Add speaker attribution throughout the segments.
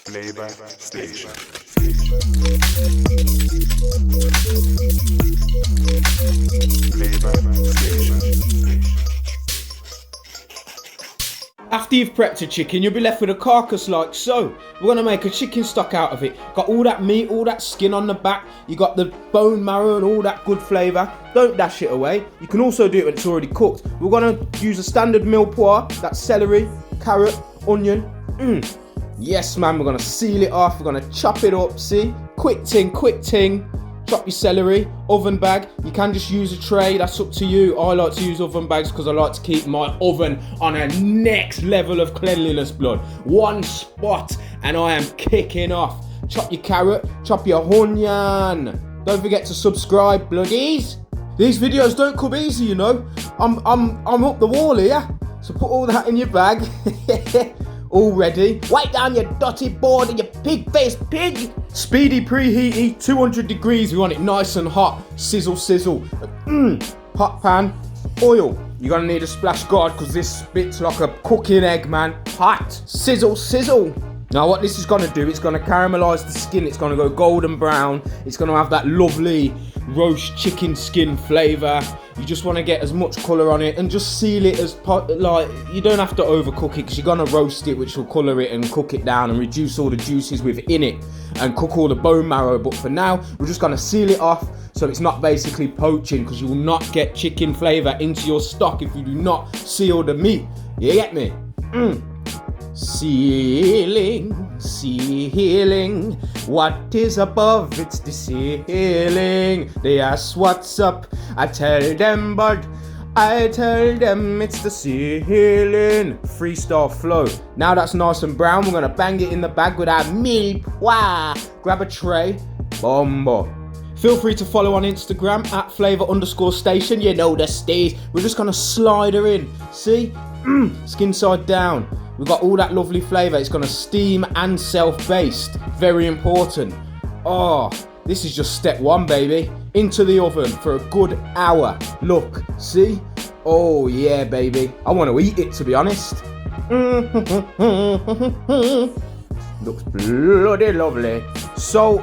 Speaker 1: Flavor Station. Flavor Station.
Speaker 2: After you've prepped a chicken, you'll be left with a carcass like so. We're gonna make a chicken stock out of it. Got all that meat, all that skin on the back. You got the bone marrow and all that good flavour. Don't dash it away. You can also do it when it's already cooked. We're gonna use a standard meal poire. That's celery, carrot, onion. Yes, man, we're gonna seal it off. We're gonna chop it up, see? Quick ting. Chop your celery, oven bag. You can just use a tray, that's up to you. I like to use oven bags because I like to keep my oven on a next level of cleanliness, blood. One spot and I am kicking off. Chop your carrot, chop your onion. Don't forget to subscribe, bloodies. These videos don't come easy, you know. I'm up the wall here. So put all that in your bag. All ready. Wipe down your dirty board and your pig-faced pig. Speedy preheat, 200 degrees. We want it nice and hot. Sizzle. Hot pan, oil. You're gonna need a splash guard because this spits like a cooking egg, man. Hot. Sizzle. Now what this is gonna do, it's gonna caramelize the skin. It's gonna go golden brown. It's gonna have that lovely roast chicken skin flavor. You just want to get as much colour on it and just seal it as like, you don't have to overcook it because you're going to roast it, which will colour it and cook it down and reduce all the juices within it and cook all the bone marrow. But for now, we're just going to seal it off so it's not basically poaching, because you will not get chicken flavour into your stock if you do not seal the meat. You get me? Sealing. What is above? It's the ceiling. They ask what's up. I tell them, bud. I tell them it's the ceiling. Freestyle flow. Now that's nice and brown. We're gonna bang it in the bag with our meal poire. Grab a tray. Bombo. Feel free to follow on Instagram at flavor_station. You know the steez. We're just gonna slide her in. See? Skin side down. We've got all that lovely flavour. It's gonna steam and self-baste. Very important. Oh, this is just step one, baby. Into the oven for a good hour. Look, see? Oh yeah, baby. I want to eat it, to be honest. Looks bloody lovely. Salt,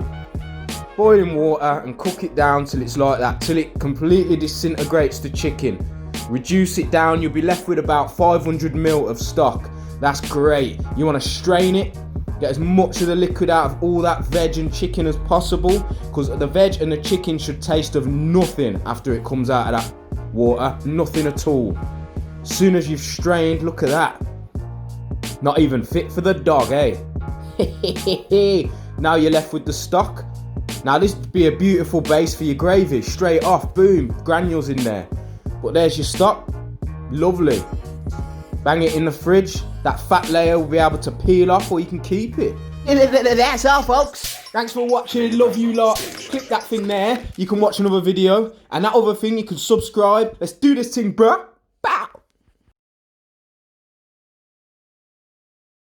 Speaker 2: boiling water, and cook it down till it's like that, till it completely disintegrates the chicken. Reduce it down. You'll be left with about 500 ml of stock. That's great. You want to strain it, get as much of the liquid out of all that veg and chicken as possible, because the veg and the chicken should taste of nothing after it comes out of that water. Nothing at all. As soon as you've strained, look at that. Not even fit for the dog, eh? Now you're left with the stock. Now this would be a beautiful base for your gravy. Straight off, boom, granules in there. But there's your stock. Lovely. Bang it in the fridge. That fat layer will be able to peel off, or you can keep it. That's all, folks. Thanks for watching. Love you lot. Click that thing there. You can watch another video. And that other thing, you can subscribe. Let's do this thing, bruh.